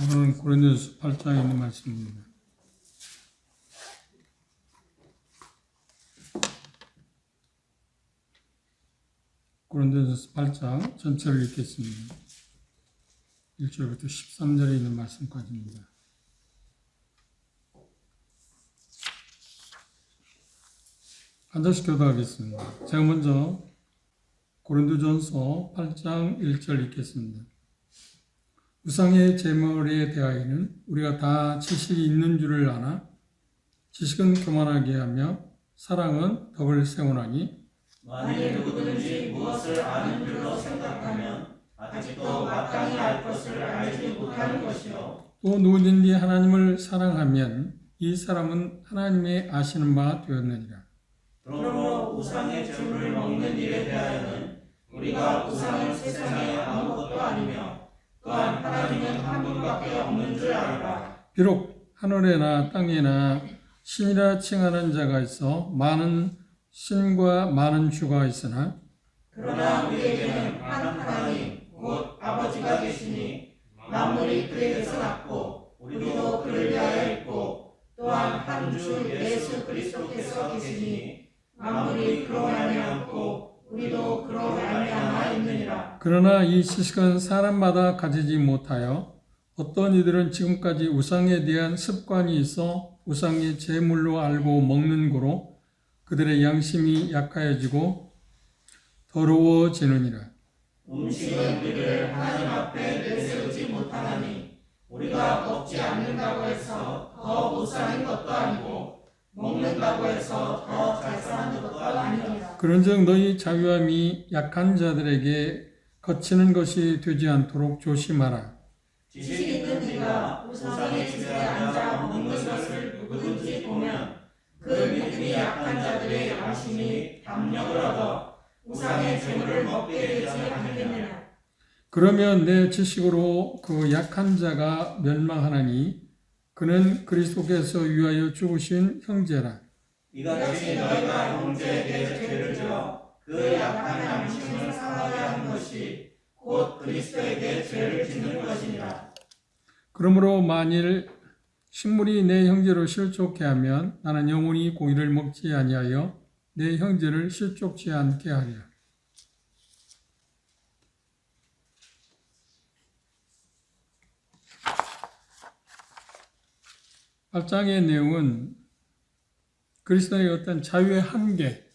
오늘은 고린도전서 8장에 있는 말씀입니다. 고린도전서 8장 전체를 읽겠습니다. 1절부터 13절에 있는 말씀까지입니다. 한 절씩 교도하겠습니다. 제가 먼저 고린도전서 8장 1절 읽겠습니다. 우상의 제물에 대하여는 우리가 다 지식이 있는 줄을 아나 지식은 교만하게 하며 사랑은 덕을 세우나니 만일 누구든지 무엇을 아는 줄로 생각하면 아직도 마땅히 알 것을 알지 못하는 것이요 또 누구든지 하나님을 사랑하면 이 사람은 하나님의 아시는 바 되었느니라. 그러므로 우상의 제물을 먹는 일에 대하여는 우리가 우상은 세상에 아무것도 아니며 또한 하나님은 한 분밖에 없는 줄 알라. 비록 하늘에나 땅에나 신이라 칭하는 자가 있어 많은 신과 많은 주가 있으나 그러나 우리에게는 한 하나님 곧 아버지가 계시니 만물이 그에게서 났고 우리도 그를 위하여 있고 또한 한 주 예수 그리스도께서 계시니 만물이 그로 말미암고 우리도 그로 말미암아 있느니라. 그러나 이 지식은 사람마다 가지지 못하여 어떤 이들은 지금까지 우상에 대한 습관이 있어 우상의 제물로 알고 먹는 고로 그들의 양심이 약하여지고 더러워지느니라. 음식은 우리를 하나님 앞에 내세우지 못하나니 우리가 먹지 않는다고 해서 더 우상인 것도 아니고 먹는다고 해서 더 잘 사는 것도 아니니라. 그런즉 너희 자유함이 약한 자들에게 거치는 것이 되지 않도록 조심하라. 지식 있는 이가 우상의 집에 앉아 먹는 것을 누구든지 보면 그 믿음이 약한 자들의 양심이 담력을 얻어 우상의 제물을 먹게 되지 않겠느냐. 그러면 내 지식으로 그 약한 자가 멸망하나니 그는 그리스도께서 위하여 죽으신 형제라. 이같이 너희가 형제에게 죄를 지어 그 약한 양심을 상하게 하는 것이 곧 그리스도에게 죄를 짓는 것이니라. 그러므로 만일 식물이 내 형제로 실족해 하면 나는 영원히 고기를 먹지 아니하여 내 형제를 실족치 않게 하리라. 팔장의 내용은 그리스도의 어떤 자유의 한계,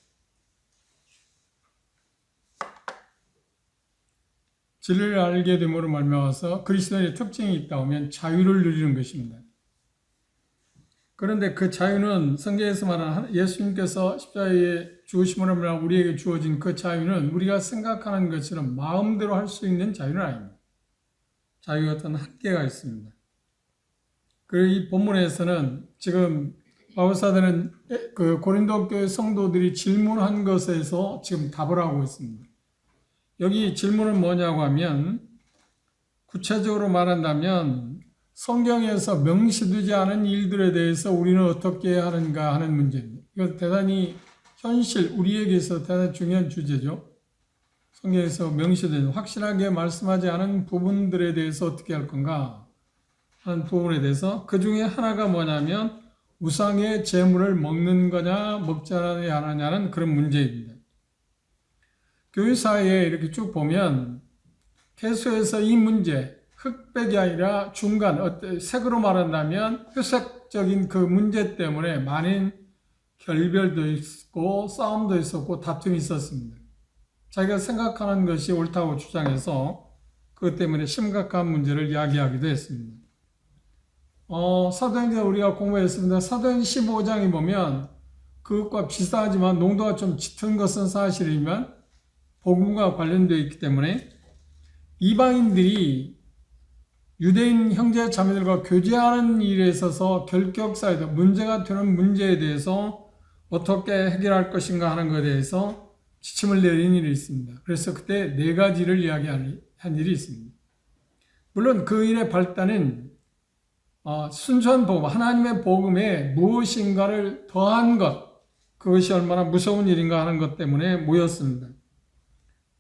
진리를 알게 됨으로 말미암아서 그리스도의 특징이 있다 하면 자유를 누리는 것입니다. 그런데 그 자유는 성경에서 말하는 예수님께서 십자가에 죽으심으로 말미암아 우리에게 주어진 그 자유는 우리가 생각하는 것처럼 마음대로 할 수 있는 자유는 아닙니다. 자유에 어떤 한계가 있습니다. 그리고 이 본문에서는 지금 바울사도는 그 고린도 교회 성도들이 질문한 것에서 지금 답을 하고 있습니다. 여기 질문은 뭐냐고 하면 구체적으로 말한다면 성경에서 명시되지 않은 일들에 대해서 우리는 어떻게 해야 하는가 하는 문제입니다. 이건 대단히 현실, 우리에게서 대단히 중요한 주제죠. 성경에서 명시된 확실하게 말씀하지 않은 부분들에 대해서 어떻게 할 건가 하는 부분에 대해서 그 중에 하나가 뭐냐면 우상의 제물을 먹는 거냐 먹지 않아야 하느냐는 그런 문제입니다. 교회사에 이렇게 쭉 보면 계속해서 이 문제, 흑백이 아니라 중간, 색으로 말한다면 회색적인 그 문제 때문에 많은 결별도 있고 싸움도 있었고 다툼이 있었습니다. 자기가 생각하는 것이 옳다고 주장해서 그것 때문에 심각한 문제를 야기하기도 했습니다. 사도행전 우리가 공부했습니다. 사도행전 15장에 보면 그것과 비슷하지만 농도가 좀 짙은 것은 사실이지만 복음과 관련되어 있기 때문에 이방인들이 유대인 형제 자매들과 교제하는 일에 있어서 결격사에도 문제가 되는 문제에 대해서 어떻게 해결할 것인가 하는 것에 대해서 지침을 내린 일이 있습니다. 그래서 그때 네 가지를 이야기한 일이 있습니다. 물론 그 일의 발단은 순수한 복음, 하나님의 복음에 무엇인가를 더한 것, 그것이 얼마나 무서운 일인가 하는 것 때문에 모였습니다.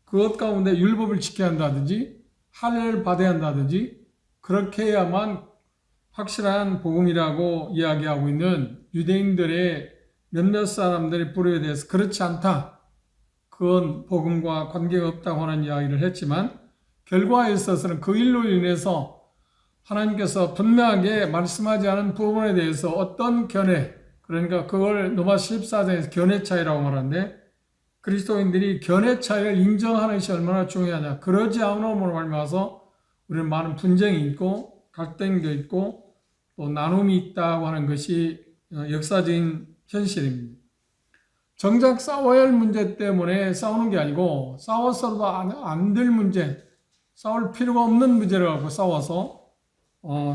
그것 가운데 율법을 지켜야 한다든지 할례를 받아야 한다든지 그렇게 해야만 확실한 복음이라고 이야기하고 있는 유대인들의 몇몇 사람들의 불의에 대해서 그렇지 않다. 그건 복음과 관계가 없다고 하는 이야기를 했지만 결과에 있어서는 그 일로 인해서 하나님께서 분명하게 말씀하지 않은 부분에 대해서 어떤 견해, 그러니까 그걸 로마 14장에서 견해 차이라고 말하는데 그리스도인들이 견해 차이를 인정하는 것이 얼마나 중요하냐. 그러지 않음으로 말미암아서 우리는 많은 분쟁이 있고 갈등도 있고 또 나눔이 있다고 하는 것이 역사적인 현실입니다. 정작 싸워야 할 문제 때문에 싸우는 게 아니고 싸워서도 안 될 문제, 싸울 필요가 없는 문제를 갖고 싸워서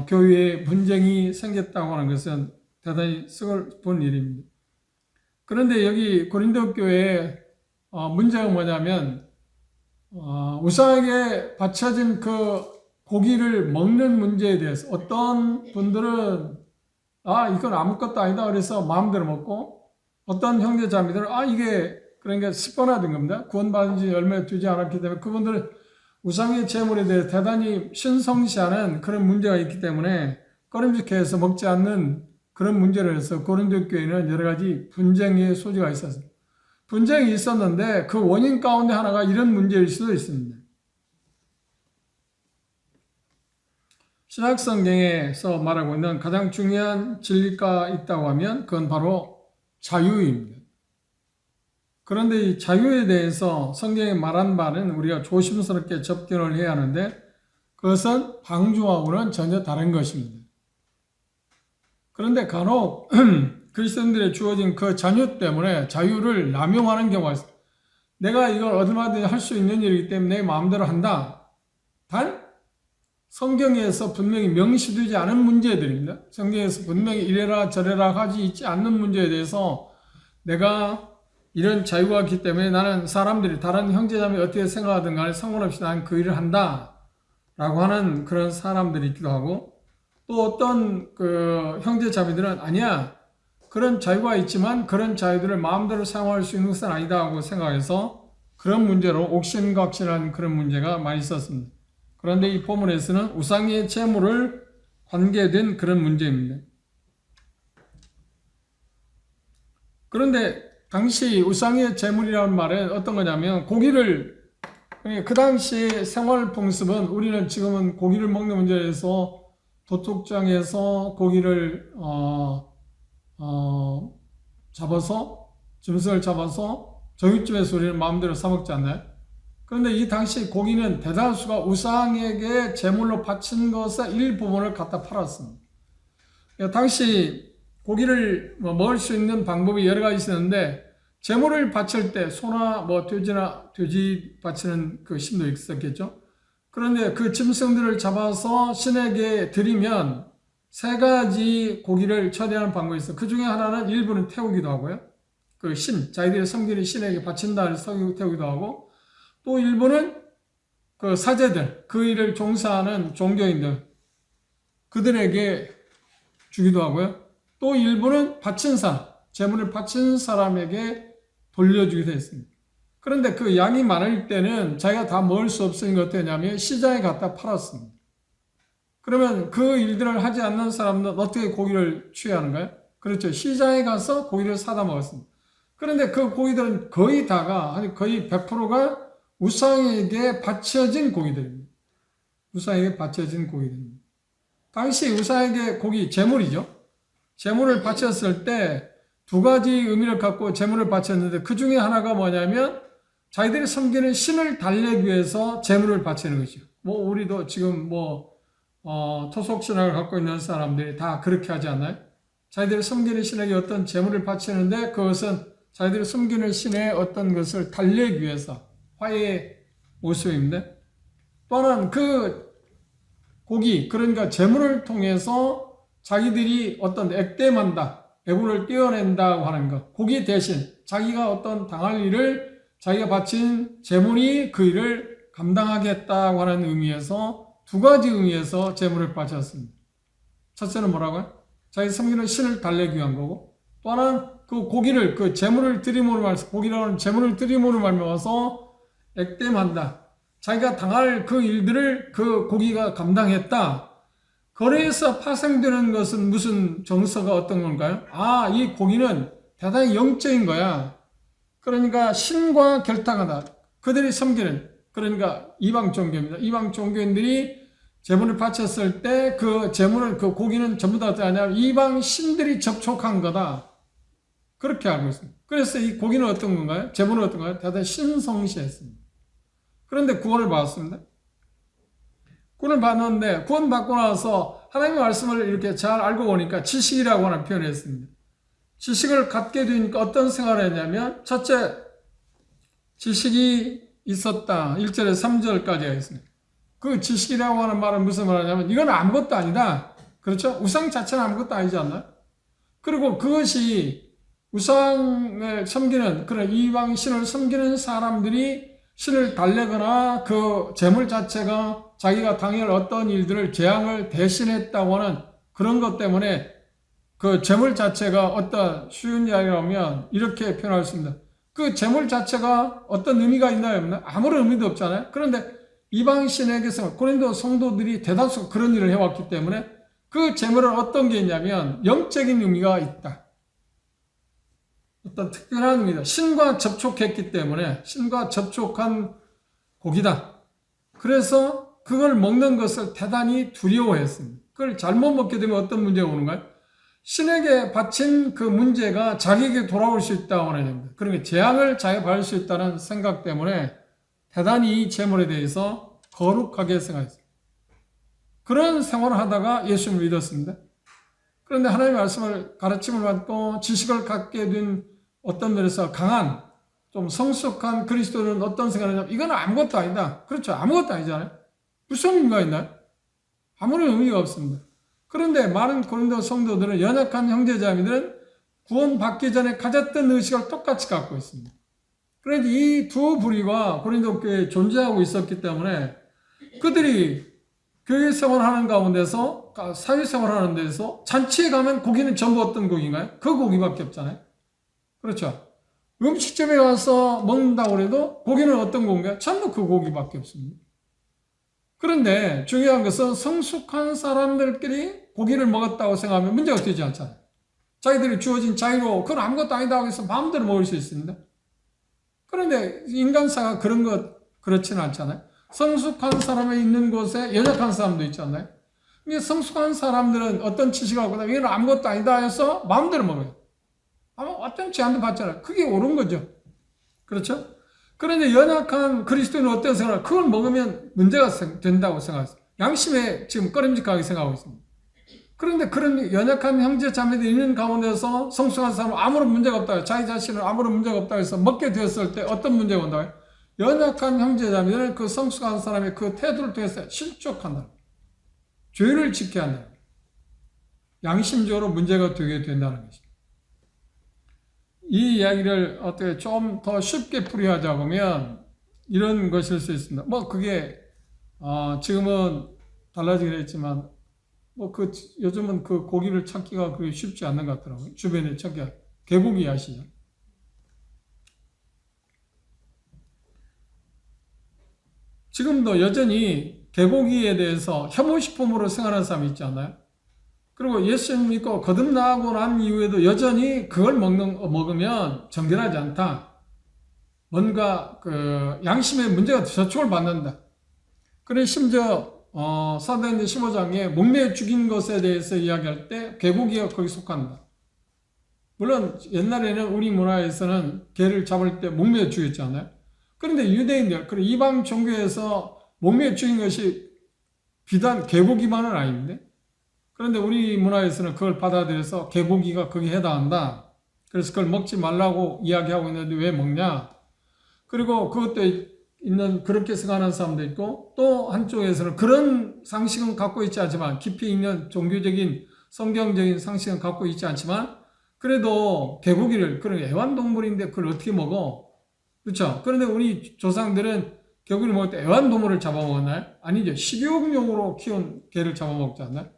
교회에 분쟁이 생겼다고 하는 것은 대단히 슬픈 일입니다. 그런데 여기 고린도 교회에 문제가 뭐냐면 우상에게 바쳐진 그 고기를 먹는 문제에 대해서 어떤 분들은 이건 아무것도 아니다 그래서 마음대로 먹고 어떤 형제자매들은 이게 그러니까 습관화된 겁니다. 구원받은 지 얼마 되지 않았기 때문에 그분들은 우상의 제물에 대해 대단히 신성시하는 그런 문제가 있기 때문에 꺼림직해 해서 먹지 않는 그런 문제를 해서 고린도 교회는 여러 가지 분쟁의 소지가 있었습니다. 분쟁이 있었는데 그 원인 가운데 하나가 이런 문제일 수도 있습니다. 신약성경에서 말하고 있는 가장 중요한 진리가 있다고 하면 그건 바로 자유입니다. 그런데 이 자유에 대해서 성경에 말한 바는 우리가 조심스럽게 접근을 해야 하는데 그것은 방주하고는 전혀 다른 것입니다. 그런데 간혹 그리스도인들에 주어진 그 자유 때문에 자유를 남용하는 경우가 있어요. 내가 이걸 얼마든지 할 수 있는 일이기 때문에 내 마음대로 한다. 단 성경에서 분명히 명시되지 않은 문제들입니다. 성경에서 분명히 이래라 저래라 하지 있지 않는 문제에 대해서 내가 이런 자유가 있기 때문에 나는 사람들이 다른 형제자매 어떻게 생각하든 간에 상관없이 나는 그 일을 한다 라고 하는 그런 사람들이 있기도 하고 또 어떤 그 형제자매들은 아니야 그런 자유가 있지만 그런 자유들을 마음대로 사용할 수 있는 것은 아니다 하고 생각해서 그런 문제로 옥신각신한 그런 문제가 많이 있었습니다. 그런데 이 본문에서는 우상의 제물을 관계된 그런 문제입니다. 그런데 당시 우상의 제물이라는 말은 어떤 거냐면 고기를 그 당시 생활 풍습은 우리는 지금은 고기를 먹는 문제에 대해서 도축장에서 고기를 잡아서 짐승을 잡아서 저녁집에서 우리는 마음대로 사 먹지 않나요? 그런데 이 당시 고기는 대다수가 우상에게 제물로 바친 것의 일부분을 갖다 팔았습니다. 당시 고기를 먹을 수 있는 방법이 여러 가지 있었는데 제물을 바칠 때 소나 돼지 바치는 그 신도 있었겠죠. 그런데 그 짐승들을 잡아서 신에게 드리면 세 가지 고기를 처리하는 방법이 있어요. 그 중에 하나는 일부는 태우기도 하고요. 그 자기들이 섬기는 신에게 바친다 해서 태우기도 하고 또 일부는 그 사제들, 그 일을 종사하는 종교인들 그들에게 주기도 하고요. 또 일부는 바친 사람, 제물을 바친 사람에게 돌려주기도 했습니다. 그런데 그 양이 많을 때는 자기가 다 먹을 수 없으니까 어떻게 했냐면 시장에 갖다 팔았습니다. 그러면 그 일들을 하지 않는 사람은 어떻게 고기를 취하는가요? 그렇죠. 시장에 가서 고기를 사다 먹었습니다. 그런데 그 고기들은 거의 다가, 아니 거의 100%가 우상에게 바쳐진 고기들입니다. 우상에게 바쳐진 고기들입니다. 당시 우상에게 고기, 제물이죠. 제물을 바쳤을 때 두 가지 의미를 갖고 제물을 바쳤는데 그 중에 하나가 뭐냐면 자기들이 섬기는 신을 달래기 위해서 제물을 바치는 것이죠. 우리도 지금 토속신앙을 갖고 있는 사람들이 다 그렇게 하지 않나요? 자기들이 섬기는 신에게 어떤 제물을 바치는데 그것은 자기들이 섬기는 신의 어떤 것을 달래기 위해서 화해의 모습입니다. 또는 그 고기, 그러니까 제물을 통해서 자기들이 어떤 액땜한다, 애분을 떼어낸다고 하는 것. 고기 대신 자기가 어떤 당할 일을 자기가 바친 제물이 그 일을 감당하겠다고 하는 의미에서 두 가지 의미에서 제물을 바쳤습니다. 첫째는 뭐라고요? 자기 섬기는 신을 달래기 위한 거고 또 하나는 그 고기를, 그 제물을 드림으로 말해서 고기라고 하는 제물을 드림으로 말미암아서 액땜한다. 자기가 당할 그 일들을 그 고기가 감당했다. 거리에서 파생되는 것은 무슨 정서가 어떤 건가요? 아, 이 고기는 대단히 영적인 거야. 그러니까 신과 결탁하다. 그들이 섬기는, 그러니까 이방 종교입니다. 이방 종교인들이 제물을 바쳤을 때 그 제물을, 그 고기는 전부 다 어떻게 하냐면 이방 신들이 접촉한 거다. 그렇게 알고 있습니다. 그래서 이 고기는 어떤 건가요? 제물은 어떤 건가요? 대단히 신성시했습니다. 그런데 구원을 받았습니다. 구원을 받았는데 구원받고 나서 하나님의 말씀을 이렇게 잘 알고 보니까 지식이라고 하는 표현을 했습니다. 지식을 갖게 되니까 어떤 생활을 했냐면 첫째, 지식이 있었다. 1절에 3절까지가 있습니다. 그 지식이라고 하는 말은 무슨 말이냐면 이건 아무것도 아니다. 그렇죠? 우상 자체는 아무것도 아니지 않나요? 그리고 그것이 우상을 섬기는 그런 이방 신을 섬기는 사람들이 신을 달래거나 그 재물 자체가 자기가 당할 어떤 일들을 재앙을 대신했다고 하는 그런 것 때문에 그 재물 자체가 어떤 쉬운 이야기라면 이렇게 표현할 수 있습니다. 그 재물 자체가 어떤 의미가 있나요? 없나요? 아무런 의미도 없잖아요. 그런데 이방 신에게서 고린도 성도들이 대다수 그런 일을 해왔기 때문에 그 재물은 어떤 게 있냐면 영적인 의미가 있다. 어떤 특별한 의미다. 신과 접촉했기 때문에 신과 접촉한 고기다. 그래서 그걸 먹는 것을 대단히 두려워했습니다. 그걸 잘못 먹게 되면 어떤 문제가 오는가요? 신에게 바친 그 문제가 자기에게 돌아올 수 있다고 하는 겁니다. 그러니까 재앙을 자기가 받을 수 있다는 생각 때문에 대단히 이 재물에 대해서 거룩하게 생각했습니다. 그런 생활을 하다가 예수님을 믿었습니다. 그런데 하나님의 말씀을 가르침을 받고 지식을 갖게 된 어떤 면에서 강한 좀 성숙한 그리스도는 어떤 생각을 하냐면 이건 아무것도 아니다. 그렇죠. 아무것도 아니잖아요. 무슨 의미가 있나요? 아무런 의미가 없습니다. 그런데 많은 고린도 성도들은 연약한 형제자매들은 구원받기 전에 가졌던 의식을 똑같이 갖고 있습니다. 그런데 이 두 부류가 고린도 교회에 존재하고 있었기 때문에 그들이 교회 생활하는 가운데서 사회생활하는 데서 잔치에 가면 고기는 전부 어떤 고기인가요? 그 고기밖에 없잖아요. 그렇죠. 음식점에 가서 먹는다고 해도 고기는 어떤 고기인가요? 전부 그 고기밖에 없습니다. 그런데 중요한 것은 성숙한 사람들끼리 고기를 먹었다고 생각하면 문제가 되지 않잖아요. 자기들이 주어진 자유로 그건 아무것도 아니다 해서 마음대로 먹을 수 있습니다. 그런데 인간사가 그렇지는 않잖아요. 성숙한 사람이 있는 곳에 연약한 사람도 있잖아요. 근데 성숙한 사람들은 어떤 지식을 갖고 이건 아무것도 아니다 해서 마음대로 먹어요. 아마 어떤 제한도 받잖아요. 그게 옳은 거죠. 그렇죠? 그런데 연약한 그리스도인은 어떤 생각을 그걸 먹으면 문제가 된다고 생각했어요. 양심에 지금 꺼림직하게 생각하고 있습니다. 그런데 그런 연약한 형제 자매들이 있는 가운데서 성숙한 사람은 아무런 문제가 없다. 자기 자신은 아무런 문제가 없다 해서 먹게 되었을 때 어떤 문제가 온다. 연약한 형제 자매들은 그 성숙한 사람의 그 태도를 통해서 실족한다. 죄를 지켜야 한다. 양심적으로 문제가 되게 된다는 것입니다. 이 이야기를 어떻게 좀 더 쉽게 풀이하자 보면 이런 것일 수 있습니다. 뭐 그게 지금은 달라지긴 했지만 요즘은 그 고기를 찾기가 그게 쉽지 않는 것 같더라고요. 주변에 찾기가. 개고기 아시죠? 지금도 여전히 개고기에 대해서 혐오식품으로 생각하는 사람이 있지 않나요? 그리고 예수님 믿고 거듭나고 난 이후에도 여전히 그걸 먹으면 정결하지 않다. 뭔가 양심의 문제가 저촉을 받는다. 그래 심지어 사도행전 15장에 목매어 죽인 것에 대해서 이야기할 때 개고기가 거기 속한다. 물론 옛날에는 우리 문화에서는 개를 잡을 때 목매어 죽였지 않아요? 그런데 유대인들, 그리고 이방 종교에서 목매어 죽인 것이 비단 개고기만은 아닌데, 그런데 우리 문화에서는 그걸 받아들여서 개고기가 거기에 해당한다. 그래서 그걸 먹지 말라고 이야기하고 있는데 왜 먹냐? 그리고 그것도 있는 그렇게 생각하는 사람도 있고 또 한쪽에서는 그런 상식은 갖고 있지 않지만 깊이 있는 종교적인 성경적인 상식은 갖고 있지 않지만 그래도 개고기를 그런 애완동물인데 그걸 어떻게 먹어? 그렇죠? 그런데 우리 조상들은 개고기를 먹을 때 애완동물을 잡아먹었나요? 아니죠. 식용용으로 키운 개를 잡아먹지 않나요?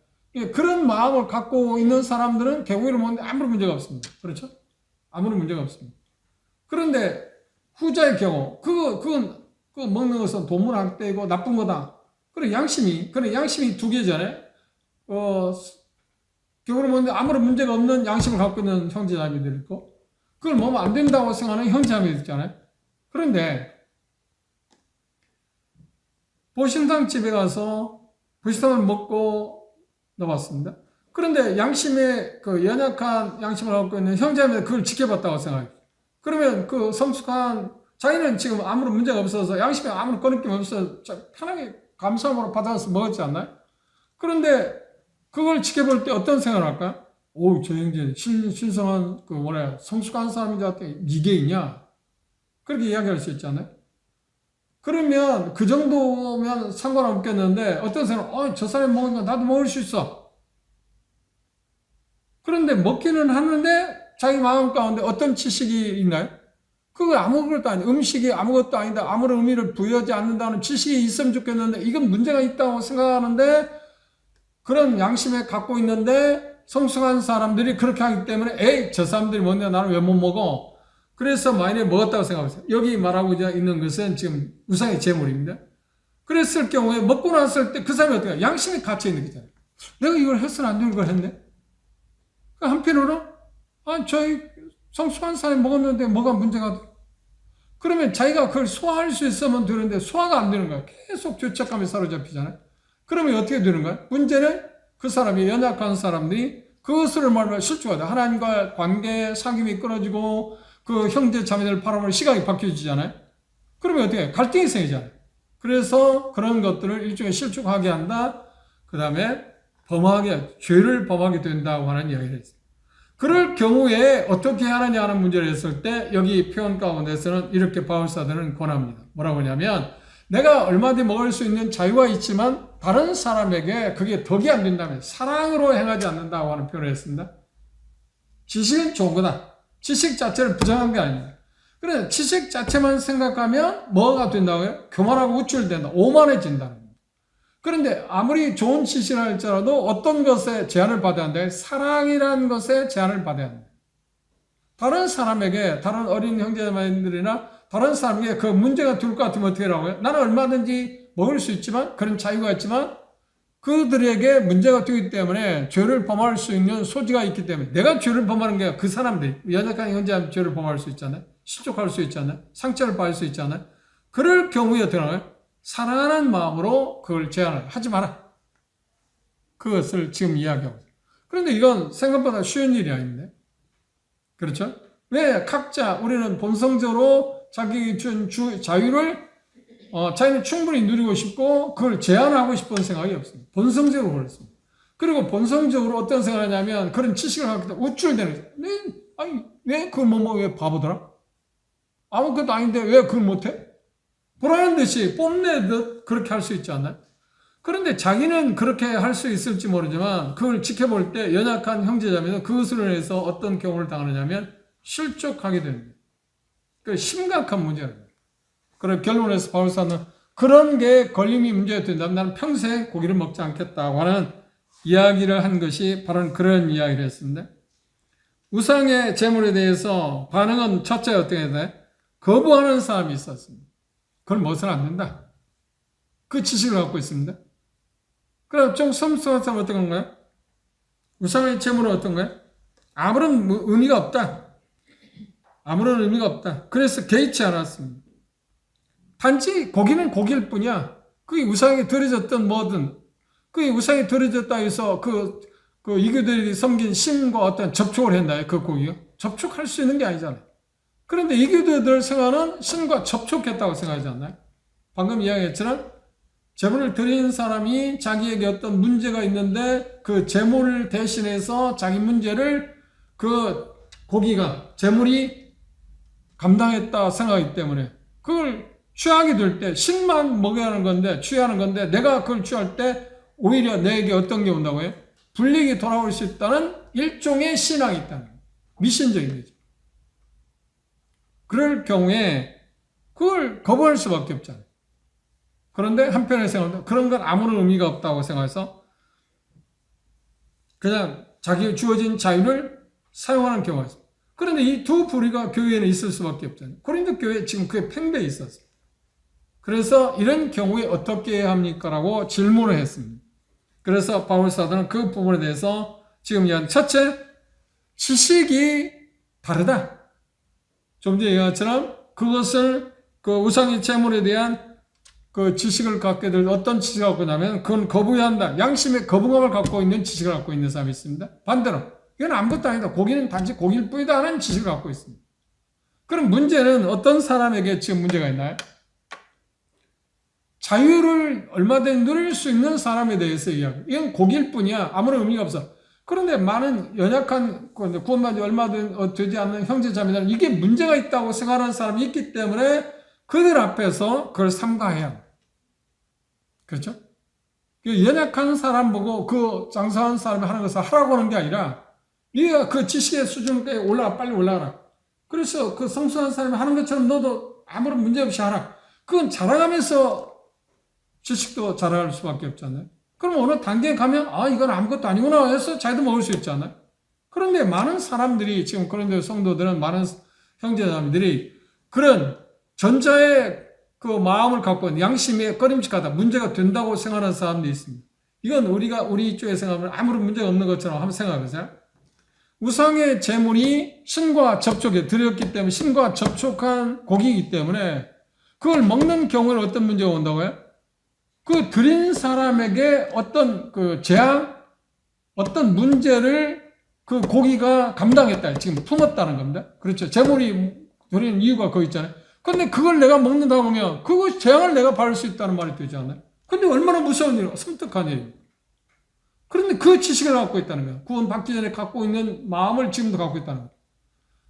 그런 마음을 갖고 있는 사람들은 개고기를 먹는데 아무런 문제가 없습니다. 그렇죠? 아무런 문제가 없습니다. 그런데 후자의 경우 그건 먹는 것은 도물 안 떼고 나쁜 거다. 그래 양심이 두 개잖아요. 교회를 보는데 아무런 문제가 없는 양심을 갖고 있는 형제자매들이 있고, 그걸 먹으면 안 된다고 생각하는 형제자매들 있잖아요. 그런데 보신탕 집에 가서 보신탕을 먹고 나왔습니다. 그런데 양심의 그 연약한 양심을 갖고 있는 형제자매들 그걸 지켜봤다고 생각해요. 그러면 그 성숙한 자기는 지금 아무런 문제가 없어서 양심에 아무런 꺼내낌 없어서 편하게 감사함으로 받아서 먹었지 않나요? 그런데 그걸 지켜볼 때 어떤 생각을 할까요? 오, 저 형제 신성한 성숙한 사람인데 이게 있냐? 그렇게 이야기할 수 있잖아요. 그러면 그 정도면 상관없겠는데 어떤 사람은 저 사람이 먹으니까 나도 먹을 수 있어. 그런데 먹기는 하는데 자기 마음 가운데 어떤 지식이 있나요? 그거 아무것도 아니, 음식이 아무것도 아니다. 아무런 의미를 부여하지 않는다는 지식이 있으면 좋겠는데 이건 문제가 있다고 생각하는데 그런 양심에 갖고 있는데 성숙한 사람들이 그렇게 하기 때문에 에이, 저 사람들이 뭔데 나는 왜 못 먹어? 그래서 만약에 먹었다고 생각하세요. 여기 말하고자 있는 것은 지금 우상의 제물입니다. 그랬을 경우에 먹고 났을 때 그 사람이 어떻게 양심에 갇혀 있는 거잖아요. 내가 이걸 했으면 안 되는 걸 했네. 한편으로 저희 성숙한 사람이 먹었는데 뭐가 문제가 돼? 그러면 자기가 그걸 소화할 수 있으면 되는데 소화가 안 되는 거야. 계속 죄책감에 사로잡히잖아요. 그러면 어떻게 되는 거야? 문제는 그 사람이 연약한 사람들이 그것을 말하면 실추하다. 하나님과 관계, 사귐이 끊어지고 그 형제 자매들 바라보는 시각이 바뀌어지잖아요. 그러면 어떻게 해? 갈등이 생기잖아요. 그래서 그런 것들을 일종의 실축하게 한다. 그 다음에 죄를 범하게 된다고 하는 이야기를 했어요. 그럴 경우에 어떻게 하느냐 하는 문제를 했을 때 여기 표현 가운데서는 이렇게 바울사들은 권합니다. 뭐라고 하냐면 내가 얼마든지 먹을 수 있는 자유가 있지만 다른 사람에게 그게 덕이 안 된다면 사랑으로 행하지 않는다고 하는 표현을 했습니다. 지식은 좋은 거다. 지식 자체를 부정한 게 아닙니다. 그래서 지식 자체만 생각하면 뭐가 된다고요? 교만하고 우쭐된다. 오만해진다는 겁니다. 그런데 아무리 좋은 지식을 할지라도 어떤 것에 제한을 받아야 한다. 사랑이라는 것에 제한을 받아야 한다. 다른 사람에게, 다른 어린 형제자매들이나 다른 사람에게 그 문제가 될 것 같으면 어떻게 하라고요? 나는 얼마든지 먹을 수 있지만, 그런 자유가 있지만, 그들에게 문제가 되기 때문에 죄를 범할 수 있는 소지가 있기 때문에 내가 죄를 범하는 게 그 사람들이, 연약한 형제자매 죄를 범할 수 있잖아요. 실족할 수 있잖아요. 상처를 받을 수 있잖아요. 그럴 경우에 어떻게 하나요? 사랑하는 마음으로 그걸 제한을 하지 마라. 그것을 지금 이야기하고 있어요. 그런데 이건 생각보다 쉬운 일이 아닌데. 그렇죠? 왜 각자 우리는 본성적으로 자기 준 자유를 자기는 충분히 누리고 싶고 그걸 제한하고 싶은 생각이 없습니다. 본성적으로 그렇습니다. 그리고 본성적으로 어떤 생각을 하냐면 그런 지식을 갖기 때문에 우쭐대는 거예요. 왜 그걸 못 먹어? 왜 바보더라? 아무것도 아닌데 왜 그걸 못해? 보라는 듯이 뽐내듯 그렇게 할 수 있지 않나요? 그런데 자기는 그렇게 할 수 있을지 모르지만 그걸 지켜볼 때 연약한 형제자매는 그것으로 인해서 어떤 경우를 당하느냐면 실족하게 됩니다. 그 심각한 문제입니다. 그래서 결론에서 바울사는 그런 게 걸림이 문제가 된다면 나는 평생 고기를 먹지 않겠다고 하는 이야기를 한 것이 바로 그런 이야기를 했습니다. 우상의 제물에 대해서 반응은 첫째 어떻게 해야 돼? 거부하는 사람이 있었습니다. 그걸 먹어서는 안 된다. 그 지식을 갖고 있습니다. 그럼 좀 섬찟한 사람은 어떤 건가요? 우상의 제물은 어떤 거예요? 아무런 의미가 없다. 아무런 의미가 없다. 그래서 개의치 않았습니다. 단지 고기는 고기일 뿐이야. 그게 우상에 들여졌던 뭐든, 그게 우상에 들여졌다 해서 그 이교들이 섬긴 신과 어떤 접촉을 했나요? 그 고기가? 접촉할 수 있는 게 아니잖아요. 그런데 이교도들 생각은 신과 접촉했다고 생각하지 않나요? 방금 이야기했지만 제물을 드린 사람이 자기에게 어떤 문제가 있는데 그 제물을 대신해서 자기 문제를 그 고기가 제물이 감당했다 생각하기 때문에 그걸 취하게 될 때 신만 먹여야 하는 건데 취하는 건데 내가 그걸 취할 때 오히려 내게 어떤 게 온다고요? 불리익이 돌아올 수 있다는 일종의 신앙이 있다는 거예요. 미신적인 거죠. 그럴 경우에 그걸 거부할 수밖에 없잖아요. 그런데 한편에 생각하면 그런 건 아무런 의미가 없다고 생각해서 그냥 자기 주어진 자유를 사용하는 경우가 있어요. 그런데 이 두 부류가 교회에는 있을 수밖에 없잖아요. 고린도 교회에 지금 그게 팽배해 있었어요. 그래서 이런 경우에 어떻게 해야 합니까? 라고 질문을 했습니다. 그래서 바울 사도는 그 부분에 대해서 지금 얘기한 첫째, 지식이 다르다. 좀 전에 얘기한 것처럼 그것을 그 우상의 제물에 대한 그 지식을 갖게 될 어떤 지식을 갖고 있냐면 그건 거부한다. 양심의 거부감을 갖고 있는 지식을 갖고 있는 사람이 있습니다. 반대로 이건 아무것도 아니다. 고기는 단지 고기일 뿐이다 하는 지식을 갖고 있습니다. 그럼 문제는 어떤 사람에게 지금 문제가 있나요? 자유를 얼마든지 누릴 수 있는 사람에 대해서 이야기. 이건 고기일 뿐이야. 아무런 의미가 없어. 그런데 많은 연약한 구원받지 얼마 되지 않는 형제자매들은 이게 문제가 있다고 생각하는 사람이 있기 때문에 그들 앞에서 그걸 삼가해야 합니다. 그렇죠? 연약한 사람 보고 그 장사하는 사람이 하는 것을 하라고 하는 게 아니라 네가 그 지식의 수준에 빨리 올라가라. 그래서 그 성숙한 사람이 하는 것처럼 너도 아무런 문제 없이 하라. 그건 자라가면서 지식도 자라갈 수밖에 없잖아요. 그럼 어느 단계에 가면 이건 아무것도 아니구나 해서 자기도 먹을 수 있잖아요. 그런데 많은 사람들이 지금 그런데 성도들은 많은 형제자매들이 그런 전자의 그 마음을 갖고 있는 양심에 꺼림칙하다 문제가 된다고 생각하는 사람들이 있습니다. 이건 우리 쪽에 생각하면 아무런 문제가 없는 것처럼 한번 생각해보세요. 우상의 제물이 신과 접촉에 들였기 때문에 신과 접촉한 고기이기 때문에 그걸 먹는 경우에는 어떤 문제가 온다고요? 그 드린 사람에게 어떤 그 재앙, 어떤 문제를 그 고기가 감당했다. 지금 품었다는 겁니다. 그렇죠. 제물이 드리는 이유가 거기 있잖아요. 근데 그걸 내가 먹는다고 하면 그 재앙을 내가 받을 수 있다는 말이 되지 않나요? 근데 얼마나 무서운 일이고 섬뜩한 일이에요. 그런데 그 지식을 갖고 있다는 거예요. 구원 받기 전에 갖고 있는 마음을 지금도 갖고 있다는 거예요.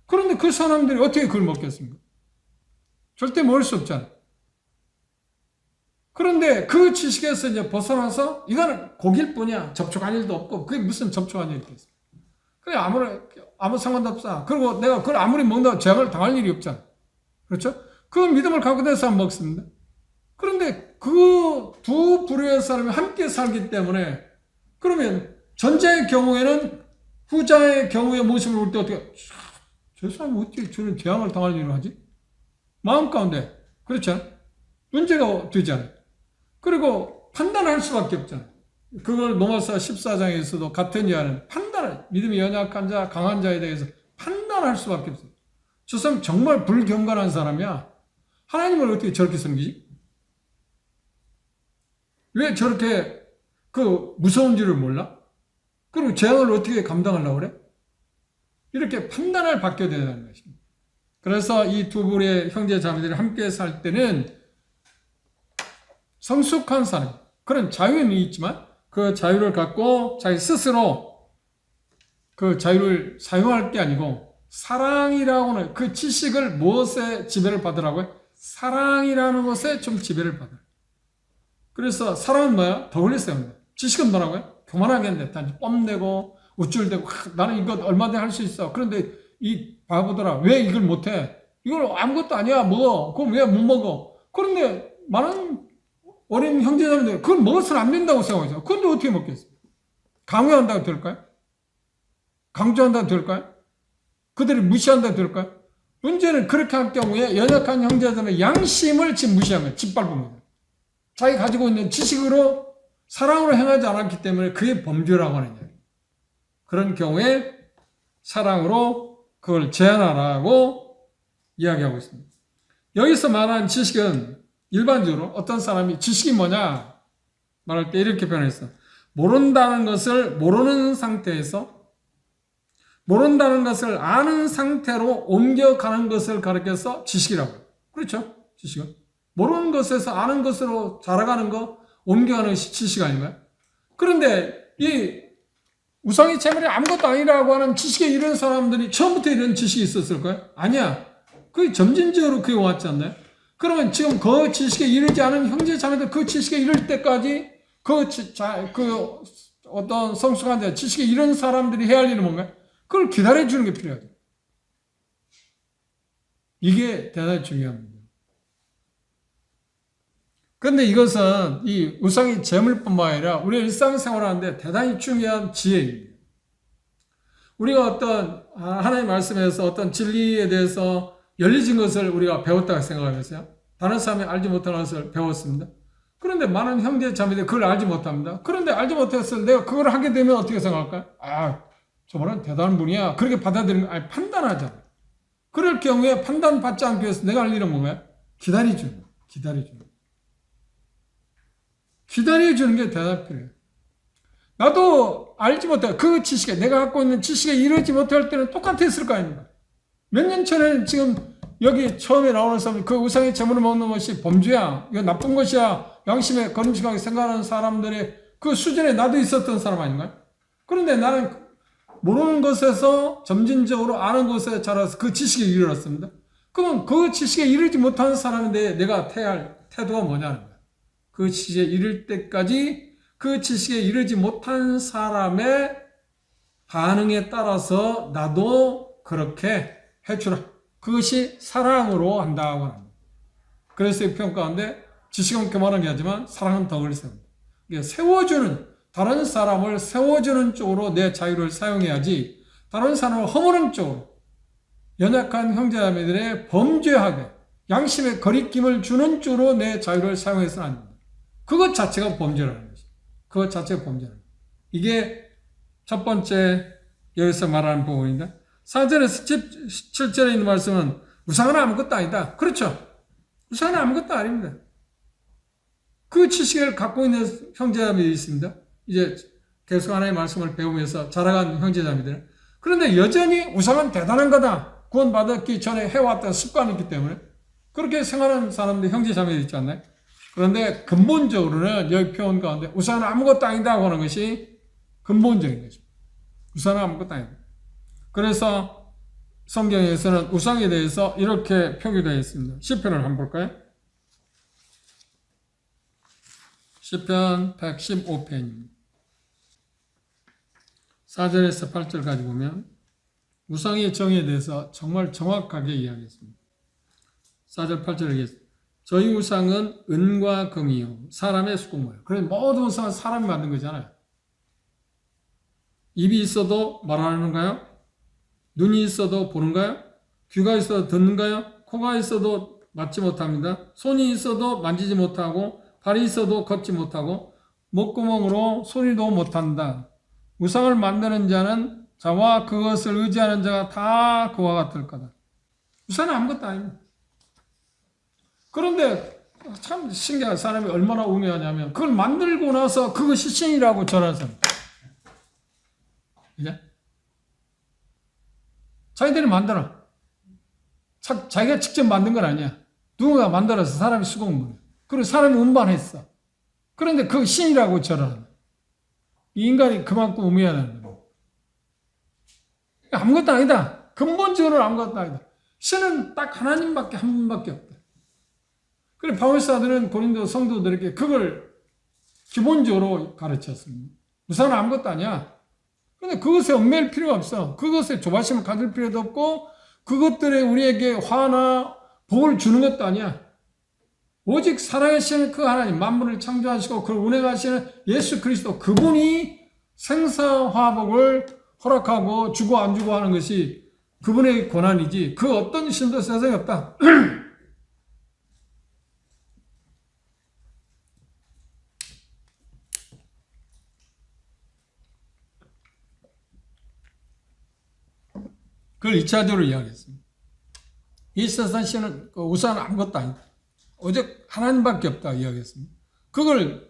그런데 그 사람들이 어떻게 그걸 먹겠습니까? 절대 먹을 수 없잖아요. 그런데 그 지식에서 이제 벗어나서 이거는 고기일 뿐이야. 접촉한 일도 없고 그게 무슨 접촉한 일이 있겠어. 그래 아무 상관도 없어. 그리고 내가 그걸 아무리 먹는다고 재앙을 당할 일이 없잖아. 그렇죠? 그 믿음을 갖고 내서 먹습니다. 그런데 그 두 부류의 사람이 함께 살기 때문에 그러면 전자의 경우에는 후자의 경우의 모습을 볼 때 어떻게 저 사람이 어떻게 저런 재앙을 당할 일을 하지? 마음 가운데 그렇죠? 문제가 되지 않아요. 그리고 판단할 수밖에 없잖아요. 그걸 로마서 14장에서도 같은 이야기는 믿음이 연약한 자, 강한 자에 대해서 판단할 수밖에 없어요. 저 사람 정말 불경건한 사람이야. 하나님을 어떻게 저렇게 섬기지? 왜 저렇게 그 무서운 줄을 몰라? 그리고 재앙을 어떻게 감당하려고 그래? 이렇게 판단을 받게 되는 것입니다. 그래서 이 두 부류의 형제 자매들이 함께 살 때는 성숙한 사람, 그런 자유는 있지만 그 자유를 갖고 자기 스스로 그 자유를 사용할 게 아니고 사랑이라고 하는 그 지식을 무엇에 지배를 받으라고요? 사랑이라는 것에 좀 지배를 받아요. 그래서 사랑은 뭐야? 더 올렸어요. 지식은 뭐라고요? 교만하겠는데 단지 뽐내고 우쭐대고 나는 이거 얼마든지 할 수 있어. 그런데 이 바보들아 왜 이걸 못해? 이걸 아무것도 아니야 먹어. 그럼 왜 못 먹어? 그런데 많은 어린 형제자매들 그걸 먹어서는 안 된다고 생각하죠. 그런데 어떻게 먹겠어요? 강요한다고 될까요? 강조한다고 될까요? 그들이 무시한다고 될까요? 문제는 그렇게 할 경우에 연약한 형제자매 양심을 지금 무시하면 짓밟습니다. 자기 가지고 있는 지식으로 사랑으로 행하지 않았기 때문에 그게 범죄라고 하는 거예요. 그런 경우에 사랑으로 그걸 제한하라고 이야기하고 있습니다. 여기서 말하는 지식은 일반적으로 어떤 사람이 지식이 뭐냐 말할 때 이렇게 표현했어. 모른다는 것을 모르는 상태에서 모른다는 것을 아는 상태로 옮겨가는 것을 가리켜서 지식이라고 해요. 그렇죠? 지식은. 모르는 것에서 아는 것으로 자라가는 거, 옮겨가는 것이 지식 아닌가요? 그런데 이 우상의 제물이 아무것도 아니라고 하는 지식에 이런 사람들이 처음부터 이런 지식이 있었을까요? 아니야. 그게 점진적으로 그게 왔지 않나요? 그러면 지금 그 지식에 이르지 않은 형제 자매들 그 지식에 이를 때까지 그 어떤 성숙한 자, 지식에 이른 사람들이 해야 할 일은 뭔가요? 그걸 기다려주는 게 필요하죠. 이게 대단히 중요합니다. 그런데 이것은 이 우상의 제물뿐만 아니라 우리 일상생활 하는데 대단히 중요한 지혜입니다. 우리가 어떤 하나님 말씀에서 어떤 진리에 대해서 열리진 것을 우리가 배웠다고 생각하면서요. 다른 사람이 알지 못하는 것을 배웠습니다. 그런데 많은 형제 자매들이 그걸 알지 못합니다. 그런데 알지 못해서 내가 그걸 하게 되면 어떻게 생각할까요? 아, 저분은 대단한 분이야. 그렇게 받아들이는, 아니, 판단하잖아. 그럴 경우에 판단받지 않기 위해서 내가 할 일은 뭔가요? 기다려주는 거예요. 기다려주는 게 대단히 필요해요. 나도 알지 못해. 그 지식에, 내가 갖고 있는 지식에 이르지 못할 때는 똑같았을 거 아닙니까? 몇 년 전에 지금 여기 처음에 나오는 사람, 그 우상의 제물을 먹는 것이 범죄야. 이거 나쁜 것이야. 양심에 거름직하게 생각하는 사람들의 그 수준에 나도 있었던 사람 아닌가요? 그런데 나는 모르는 것에서 점진적으로 아는 것에 자라서 그 지식에 이르렀습니다. 그럼 그 지식에 이르지 못하는 사람인데 내가 태할 태도가 뭐냐는 거야. 그 지식에 이를 때까지 그 지식에 이르지 못한 사람의 반응에 따라서 나도 그렇게 해주라. 그것이 사랑으로 한다고 합니다. 그래서 이 표현 가운데 지식은 교만하게 하지만 사랑은 덕을 세운다. 세워주는, 다른 사람을 세워주는 쪽으로 내 자유를 사용해야지 다른 사람을 허무는 쪽으로 연약한 형제자매들의 범죄하게 양심의 거리낌을 주는 쪽으로 내 자유를 사용해서는 안 됩니다. 그것 자체가 범죄라는 것이죠. 그것 자체가 범죄라는 것이죠. 이게 첫 번째 여기서 말하는 부분입니다. 4절에서 7절에 있는 말씀은 우상은 아무것도 아니다. 그렇죠. 우상은 아무것도 아닙니다. 그 지식을 갖고 있는 형제자매들이 있습니다. 이제 계속 하나의 말씀을 배우면서 자라간 형제자매들. 그런데 여전히 우상은 대단한 거다. 구원받았기 전에 해왔던 습관이 있기 때문에 그렇게 생각하는 사람들, 형제자매들 있지 않나요? 그런데 근본적으로는 여기 표현 가운데 우상은 아무것도 아니다고 하는 것이 근본적인 것입니다. 우상은 아무것도 아니다. 그래서 성경에서는 우상에 대해서 이렇게 표기되어 있습니다. 시편을 한번 볼까요? 시편 115편입니다. 4절에서 8절까지 보면 우상의 정의에 대해서 정말 정확하게 이야기했습니다. 4절 8절에 얘기했습니다. 저희 우상은 은과 금이요 사람의 수공모예요. 그래서 모든 우상은 사람이 만든 거잖아요. 입이 있어도 말하는가요? 눈이 있어도 보는가요? 귀가 있어도 듣는가요? 코가 있어도 맞지 못합니다. 손이 있어도 만지지 못하고 발이 있어도 걷지 못하고 목구멍으로 소리도 못한다. 우상을 만드는 자는 자와 그것을 의지하는 자가 다 그와 같을 거다. 우상은 아무것도 아닙니다. 그런데 참 신기한 사람이 얼마나 우매하냐면 그걸 만들고 나서 그것이 신이라고 전하는 사람. 그죠? 자기들이 만들어. 자기가 직접 만든 건 아니야. 누군가 만들어서 사람이 수공문이야. 그리고 사람이 운반했어. 그런데 그 신이라고 전하는. 이 인간이 그만큼 우매하다는 거예요. 아무것도 아니다. 근본적으로는 아무것도 아니다. 신은 딱 하나님밖에 한 분밖에 없다. 그래서 바울사들은 고린도 성도들에게 그걸 기본적으로 가르쳤습니다. 우상은 아무것도 아니야. 근데 그것에 얽매일 필요가 없어. 그것에 조바심을 가질 필요도 없고 그것들에 우리에게 화나 복을 주는 것도 아니야. 오직 살아계시는 그 하나님, 만물을 창조하시고 그걸 운행하시는 예수 그리스도 그분이 생사화복을 허락하고 주고 안 주고 하는 것이 그분의 권한이지 그 어떤 신도 세상에 없다. 그걸 2차적으로 이야기했습니다. 이 세상 신은 우상은 아무것도 아니다. 오직 하나님밖에 없다 이야기했습니다. 그걸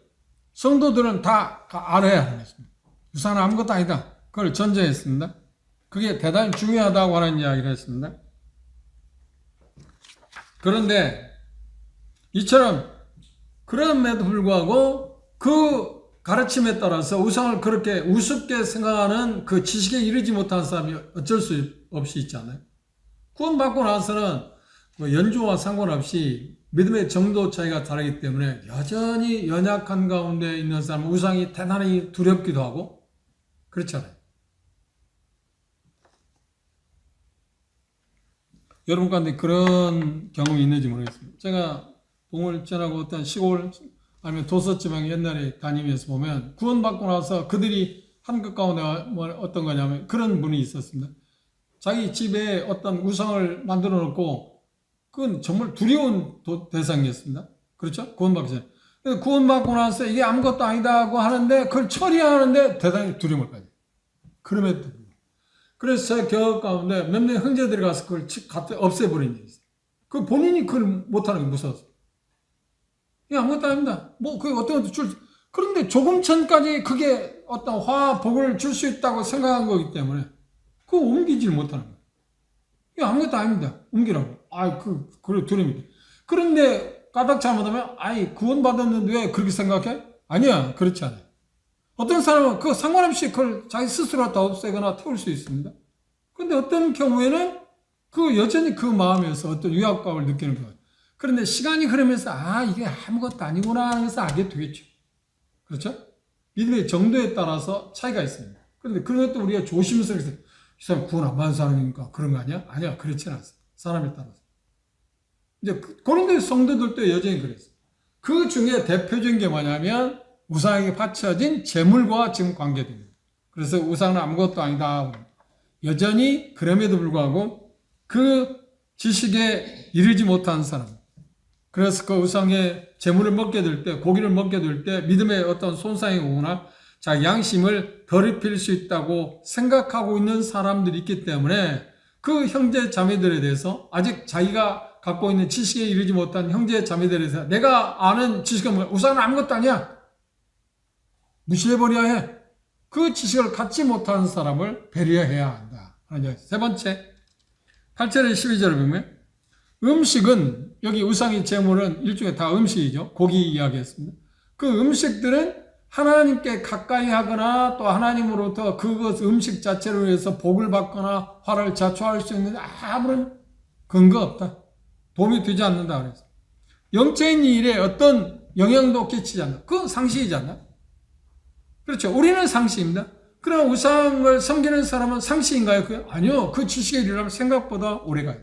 성도들은 다 알아야 하는 것입니다. 우상은 아무것도 아니다. 그걸 전제했습니다. 그게 대단히 중요하다고 하는 이야기를 했습니다. 그런데 이처럼 그럼에도 불구하고 그 가르침에 따라서 우상을 그렇게 우습게 생각하는 그 지식에 이르지 못한 사람이 어쩔 수 없이 있지 않아요? 구원받고 나서는 뭐 연조와 상관없이 믿음의 정도 차이가 다르기 때문에 여전히 연약한 가운데 있는 사람은 우상이 대단히 두렵기도 하고 그렇잖아요. 여러분 가운데 그런 경험이 있는지 모르겠습니다. 제가 봉을전하고 어떤 시골 아니면 도서지방에 옛날에 다니면서 보면 구원받고 나서 그들이 한 것 가운데 어떤 거냐면 그런 분이 있었습니다. 자기 집에 어떤 우상을 만들어 놓고 그건 정말 두려운 대상이었습니다. 그렇죠? 구원받기 전에. 구원받고 나서 이게 아무것도 아니다고 하는데 그걸 처리하는데 대단히 두려움을 가져요. 그럼에도 불구하고. 그래서 제 경험 가운데 몇몇 형제들이 가서 그걸 갖다 없애버린 적이 있어요. 그 본인이 그걸 못하는 게 무서워서. 이게 아무것도 아닙니다. 뭐, 그게 어떤 것도 그런데 조금 전까지 그게 어떤 화와 복을 줄 수 있다고 생각한 거기 때문에 그거 옮기지를 못하는 거예요. 이게 아무것도 아닙니다. 옮기라고. 그래, 두려움이다. 그런데 까닭 잘못하면, 구원받았는데 왜 그렇게 생각해? 아니야, 그렇지 않아요. 어떤 사람은 그거 상관없이 그걸 자기 스스로 다 없애거나 태울 수 있습니다. 그런데 어떤 경우에는 그 여전히 그 마음에서 어떤 위압감을 느끼는 거예요. 그런데 시간이 흐르면서, 이게 아무것도 아니구나 하는 것을 알게 되겠죠. 그렇죠? 믿음의 정도에 따라서 차이가 있습니다. 그런데 그런 것도 우리가 조심스럽게, 이 사람 구원 안 받은 사람이니까 그런 거 아니야? 아니야, 그렇지는 않습니다. 사람에 따라서. 이제 고린도 성도들도 여전히 그랬어요. 그 중에 대표적인 게 뭐냐면 우상에게 바쳐진 재물과 지금 관계됩니다. 그래서 우상은 아무것도 아니다. 여전히 그럼에도 불구하고 그 지식에 이르지 못한 사람. 그래서 그 우상의 재물을 먹게 될 때, 고기를 먹게 될 때 믿음의 어떤 손상이 오거나 자기 양심을 더럽힐 수 있다고 생각하고 있는 사람들이 있기 때문에 그 형제 자매들에 대해서 아직 자기가 갖고 있는 지식에 이르지 못한 형제 자매들에 대해서 내가 아는 지식은 뭐야? 우상은 아무것도 아니야. 무시해버려야 해. 그 지식을 갖지 못하는 사람을 배려해야 한다. 세 번째, 8절에 12절을 보면 음식은 여기 우상의 제물은 일종의 다 음식이죠. 고기 이야기했습니다. 그 음식들은 하나님께 가까이 하거나 또 하나님으로부터 그것 음식 자체로 해서 복을 받거나 화를 자초할 수 있는 아무런 근거 없다. 도움이 되지 않는다 그래서. 영적인 일에 어떤 영향도 끼치지 않는다. 그건 상식이지 않나? 그렇죠. 우리는 상식입니다. 그럼 우상을 섬기는 사람은 상식인가요? 아니요. 그 지식에 이르려면 생각보다 오래가요.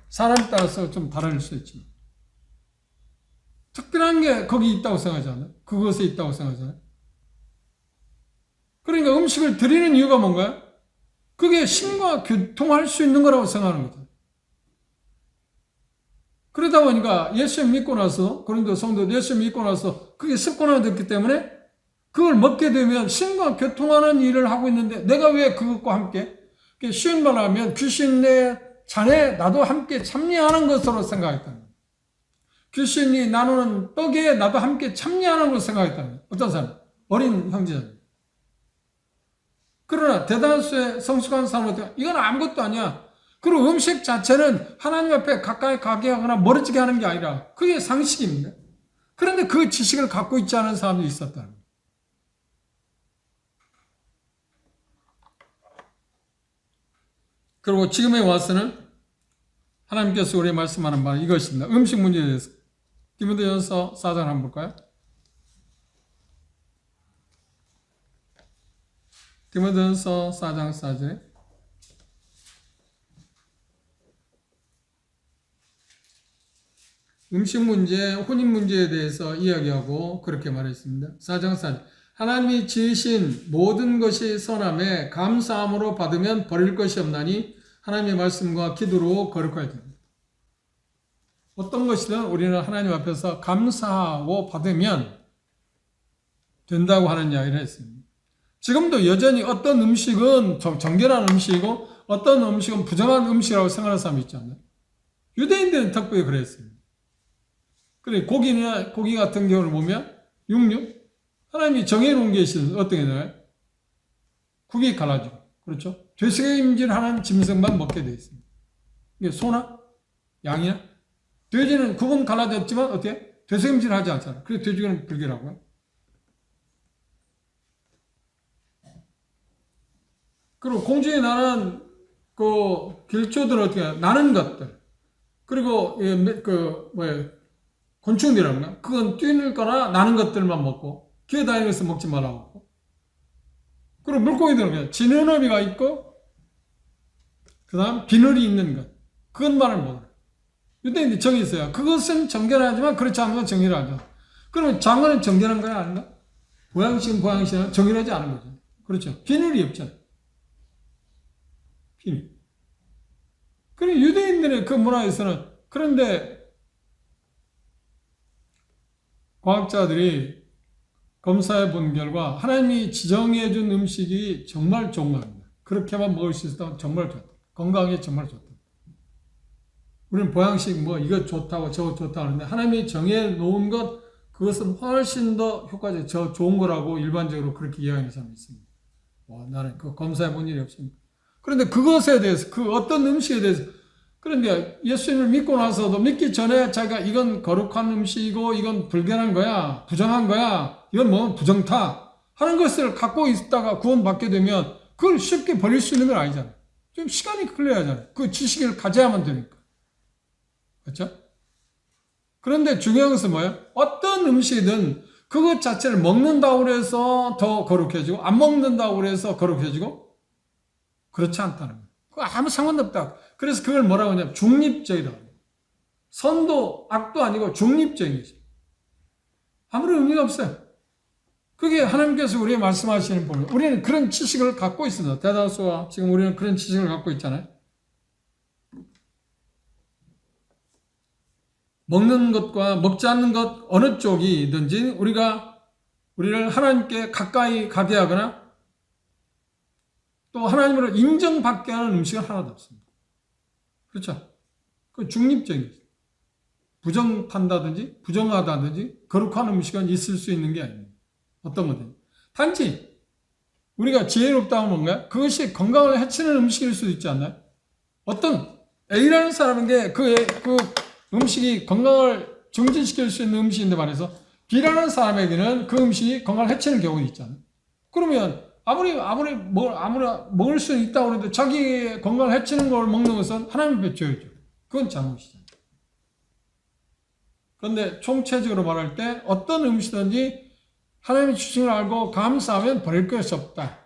사람에 따라서 좀 다를 수 있지만. 특별한 게 거기 있다고 생각하지 않아요? 그것에 있다고 생각하지 않아요? 그러니까 음식을 드리는 이유가 뭔가요? 그게 신과 교통할 수 있는 거라고 생각하는 거죠. 그러다 보니까 예수 믿고 나서, 고린도 성도 예수 믿고 나서 그게 습관화가 됐기 때문에 그걸 먹게 되면 신과 교통하는 일을 하고 있는데 내가 왜 그것과 함께, 쉬운 말로 하면 귀신의 잔에 나도 함께 참여하는 것으로 생각했다는 거예요. 귀신이 나누는 떡에 나도 함께 참여하는 것으로 생각했다는 거예요. 어떤 사람? 어린 형제들. 그러나 대다수의 성숙한 사람한테 이건 아무것도 아니야. 그리고 음식 자체는 하나님 앞에 가까이 가게 하거나 멀어지게 하는 게 아니라 그게 상식입니다. 그런데 그 지식을 갖고 있지 않은 사람들이 있었다는 거예요. 그리고 지금에 와서는 하나님께서 우리에게 말씀하는 바는 이것입니다. 음식 문제에 대해서. 디모데전서 4장 한번 볼까요? 디모데전서 4장 4절에 음식 문제, 혼인 문제에 대해서 이야기하고 그렇게 말했습니다. 4장 4절. 하나님이 지으신 모든 것이 선함에 감사함으로 받으면 버릴 것이 없나니 하나님의 말씀과 기도로 거룩하게 됩니다. 어떤 것이든 우리는 하나님 앞에서 감사하고 받으면 된다고 하는 이야기를 했습니다. 지금도 여전히 어떤 음식은 정결한 음식이고 어떤 음식은 부정한 음식이라고 생각하는 사람이 있지 않나요? 유대인들은 특별히 그랬습니다. 그래, 고기 같은 경우를 보면 육류, 하나님이 정해놓은 게 있어요. 어떤 게 나와요? 국이 갈라지고, 그렇죠? 되새김질하는 짐승만 먹게 되어 있습니다. 이게 소나 양이나 돼지는 국은 갈라졌지만 어떻게? 되새김질하지 않잖아요. 그래서 돼지는 불결하고요. 그리고 공중에 나는 그 길초들은 어떻게 나는 것들, 그리고 곤충들이란가? 그건 뛰거나 나는 것들만 먹고 기어다니는 것을 먹지 말라고 하고, 그리고 물고기들은 그냥 지느러미가 있고 그 다음 비늘이 있는 것, 그것만을 먹어요. 유대인들이 정이 있어요. 그것은 정결하지만 그렇지 않은 건 정결하죠. 그러면 장어는 정결한 거야 아닌가? 보양식은 정결하지 않은 거죠. 그렇죠. 비늘이 없잖아요. 비늘. 그리고 유대인들의 그 문화에서는, 그런데 과학자들이 검사해 본 결과 하나님이 지정해 준 음식이 정말 좋은 겁니다. 그렇게만 먹을 수 있다면 정말 좋다. 건강에 정말 좋다. 우리는 보양식 뭐 이거 좋다고 저거 좋다고 하는데 하나님이 정해 놓은 것 그것은 훨씬 더 효과적, 저 좋은 거라고 일반적으로 그렇게 이야기하는 사람이 있습니다. 나는 그 검사해 본 일이 없습니다. 그런데 그것에 대해서, 그 어떤 음식에 대해서, 그런데 예수님을 믿고 나서도 믿기 전에 자기가 이건 거룩한 음식이고 이건 불결한 거야, 부정한 거야, 이건 뭐 부정타 하는 것을 갖고 있다가 구원받게 되면 그걸 쉽게 버릴 수 있는 건 아니잖아요. 좀 시간이 걸려야 하잖아요. 그 지식을 가져야만 되니까. 그렇죠? 그런데 중요한 것은 뭐예요? 어떤 음식이든 그것 자체를 먹는다고 해서 더 거룩해지고 안 먹는다고 해서 거룩해지고 그렇지 않다는 거예요. 그거 아무 상관없다. 그래서 그걸 뭐라고 하냐면 중립적이라고 해요. 선도 악도 아니고 중립적인 것이죠. 아무런 의미가 없어요. 그게 하나님께서 우리에게 말씀하시는 부분. 우리는 그런 지식을 갖고 있습니다. 대다수와 지금 우리는 그런 지식을 갖고 있잖아요. 먹는 것과 먹지 않는 것 어느 쪽이든지 우리를 하나님께 가까이 가게 하거나 또 하나님으로 인정받게 하는 음식은 하나도 없습니다. 그렇죠? 그 중립적인 거죠. 부정탄다든지 부정하다든지 거룩한 음식은 있을 수 있는 게 아닙니다. 어떤 거든. 단지 우리가 지혜롭다는 뭔가요? 그것이 건강을 해치는 음식일 수도 있지 않나요? 어떤 A라는 사람에게 그 음식이 건강을 증진시킬 수 있는 음식인데 말해서 B라는 사람에게는 그 음식이 건강을 해치는 경우도 있잖아요. 그러면 아무리 먹을 수 있다고 해도 자기 건강을 해치는 걸 먹는 것은 하나님 배쳐야죠. 그건 잘못이잖아요. 그런데 총체적으로 말할 때 어떤 음식이든지 하나님의 주신을 알고 감사하면 버릴 것이 없다.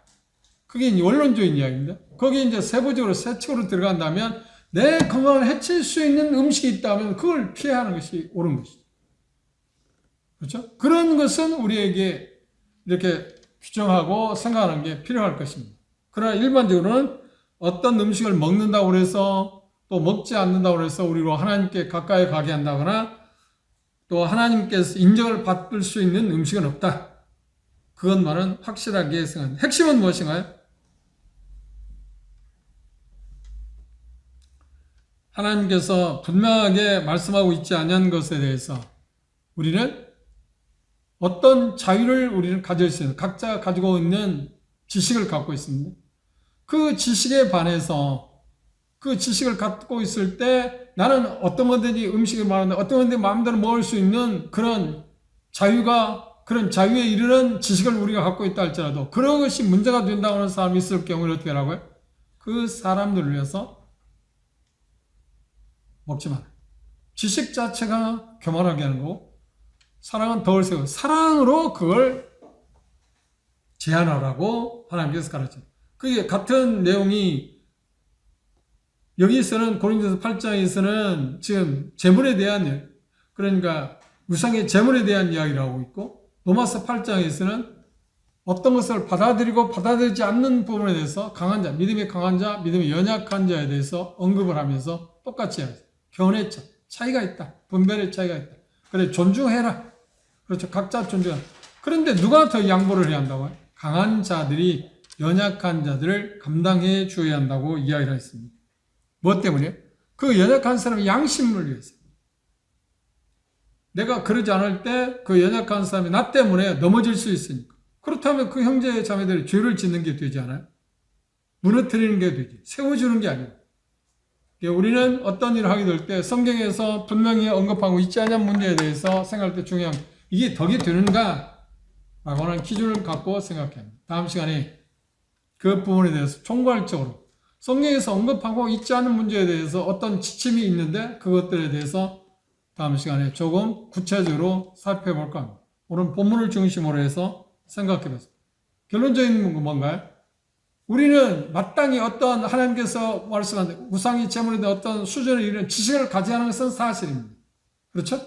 그게 원론적인 이야기입니다. 거기에 이제 세부적으로 세척으로 들어간다면 내 건강을 해칠 수 있는 음식이 있다면 그걸 피하는 것이 옳은 것이죠. 그렇죠? 그런 것은 우리에게 이렇게 규정하고 생각하는 게 필요할 것입니다. 그러나 일반적으로는 어떤 음식을 먹는다고 해서 또 먹지 않는다고 해서 우리로 하나님께 가까이 가게 한다거나 또 하나님께서 인정을 받을 수 있는 음식은 없다. 그것만은 확실하게 생각합니다. 핵심은 무엇인가요? 하나님께서 분명하게 말씀하고 있지 않은 것에 대해서 우리는 어떤 자유를 우리는 가질 수 있는, 각자 가지고 있는 지식을 갖고 있습니다. 그 지식에 반해서 그 지식을 갖고 있을 때 나는 어떤 건든지 음식을 말하는데 어떤 건든지 마음대로 먹을 수 있는 그런 자유에 이르는 지식을 우리가 갖고 있다 할지라도 그런 것이 문제가 된다고 하는 사람이 있을 경우는 어떻게 하라고요? 그 사람들을 위해서 먹지 마라. 지식 자체가 교만하게 하는 거고 사랑은 덕을 세우고 사랑으로 그걸 제한하라고 하나님께서 가르쳐요. 그게 같은 내용이 여기서는 고린도서 8장에서는 지금 재물에 대한 그러니까 우상의 재물에 대한 이야기를 하고 있고 로마서 8장에서는 어떤 것을 받아들이고 받아들이지 않는 부분에 대해서 강한 자, 믿음이 강한 자, 믿음이 연약한 자에 대해서 언급을 하면서 똑같이 해요. 견해의 차이가 있다. 분별의 차이가 있다. 그래 존중해라. 그렇죠. 각자 존중해라. 그런데 누가 더 양보를 해야 한다고요? 강한 자들이 연약한 자들을 감당해 주어야 한다고 이야기를 했습니다. 뭐 때문에? 그 연약한 사람의 양심을 위해서. 내가 그러지 않을 때 그 연약한 사람이 나 때문에 넘어질 수 있으니까. 그렇다면 그 형제 자매들이 죄를 짓는 게 되지 않아요? 무너뜨리는 게 되지. 세워주는 게 아니에요. 우리는 어떤 일을 하게 될 때 성경에서 분명히 언급하고 있지 않은 문제에 대해서 생각할 때 중요한 이게 덕이 되는가? 라고 하는 기준을 갖고 생각해야 합니다. 다음 시간에 그 부분에 대해서 총괄적으로 성경에서 언급하고 있지 않은 문제에 대해서 어떤 지침이 있는데 그것들에 대해서 다음 시간에 조금 구체적으로 살펴볼까 합니다. 오늘 본문을 중심으로 해서 생각해봤습니다. 결론적인 건 뭔가요? 우리는 마땅히 어떤 하나님께서 말씀한 우상이 제물인데 어떤 수준에 이르는 지식을 가지는 것은 사실입니다. 그렇죠?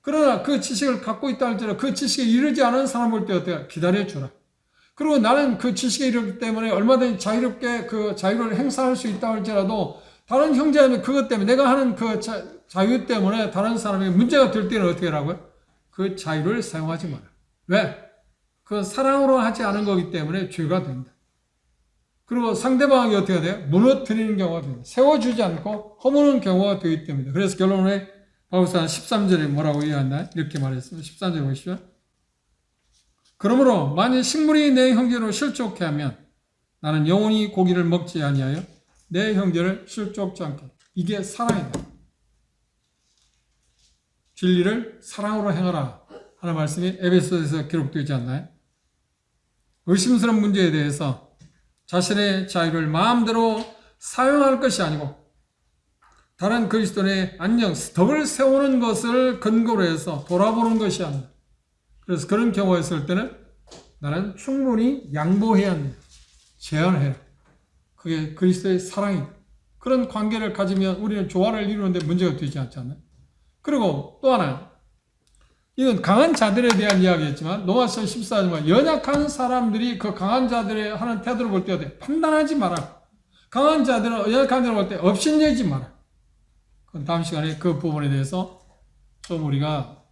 그러나 그 지식을 갖고 있다 할지라도 그 지식에 이르지 않은 사람 볼 때 어때요? 기다려주라. 그리고 나는 그 지식에 이르기 때문에 얼마든지 자유롭게 그 자유를 행사할 수 있다 할지라도 다른 형제는 그것 때문에 내가 하는 그 자유 때문에 다른 사람에게 문제가 될 때는 어떻게 하라고요? 그 자유를 사용하지 마라. 왜? 그 사랑으로 하지 않은 거기 때문에 죄가 된다. 그리고 상대방이 어떻게 돼요? 무너뜨리는 경우가 됩니다. 세워주지 않고 허무는 경우가 되기 때문에. 그래서 결론에 바울사는 13절에 뭐라고 이해한다? 이렇게 말했습니다. 13절 보시죠. 그러므로 만일 식물이 내 형제로 실족해 하면 나는 영원히 고기를 먹지 아니하여 내 형제를 실족지 않게. 이게 사랑이다. 진리를 사랑으로 행하라 하는 말씀이 에베소서에서 기록되어 있지 않나요? 의심스러운 문제에 대해서 자신의 자유를 마음대로 사용할 것이 아니고 다른 그리스도인의 안녕, 덕을 세우는 것을 근거로 해서 돌아보는 것이 아니다. 그래서 그런 경우가 있을 때는 나는 충분히 양보해야 합니다. 제한해라. 그게 그리스도의 사랑이다. 그런 관계를 가지면 우리는 조화를 이루는데 문제가 되지 않지 않나요? 그리고 또 하나, 이건 강한 자들에 대한 이야기였지만 로마서 14절에 연약한 사람들이 그 강한 자들의 하는 태도를 볼 때 판단하지 마라. 강한 자들은 연약한 자들을 볼 때 업신여기지 마라. 그럼 다음 시간에 그 부분에 대해서 좀 우리가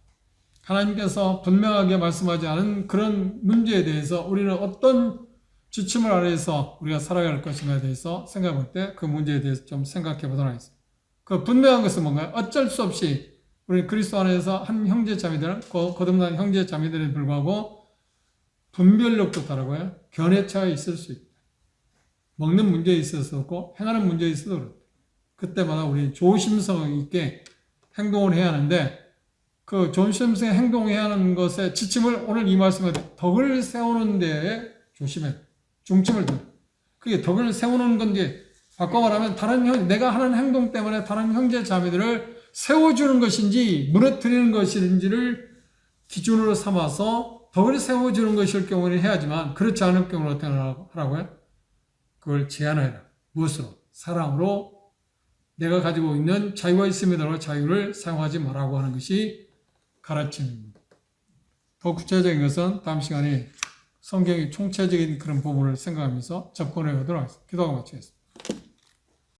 하나님께서 분명하게 말씀하지 않은 그런 문제에 대해서 우리는 어떤 지침을 아래에서 우리가 살아갈 것인가에 대해서 생각해 볼 때 그 문제에 대해서 좀 생각해 보도록 하겠습니다. 그 분명한 것은 뭔가요? 어쩔 수 없이 우리 그리스도 안에서 한 형제 자매들은 거듭난 형제 자매들에 불구하고 분별력도 다르고요. 견해차가 있을 수 있다. 먹는 문제에 있어서 그렇고 행하는 문제에 있어서 그렇다. 그때마다 우리 조심성 있게 행동을 해야 하는데 그 조심스레 행동해야 하는 것의 지침을 오늘 이 말씀에 덕을 세우는 데에 조심해. 중점을 둬. 그게 덕을 세우는 건데 바꿔 말하면 내가 하는 행동 때문에 다른 형제 자매들을 세워주는 것인지 무너뜨리는 것인지를 기준으로 삼아서 덕을 세워주는 것일 경우는 해야지만 그렇지 않을 경우는 어떻게 하라고요? 그걸 제한해라. 무엇으로? 사랑으로 내가 가지고 있는 자유가 있음에도 자유를 사용하지 말라고 하는 것이 가르침입니다. 더 구체적인 것은 다음 시간에 성경의 총체적인 그런 부분을 생각하면서 접근해 보도록 하겠습니다. 기도하고 마치겠습니다.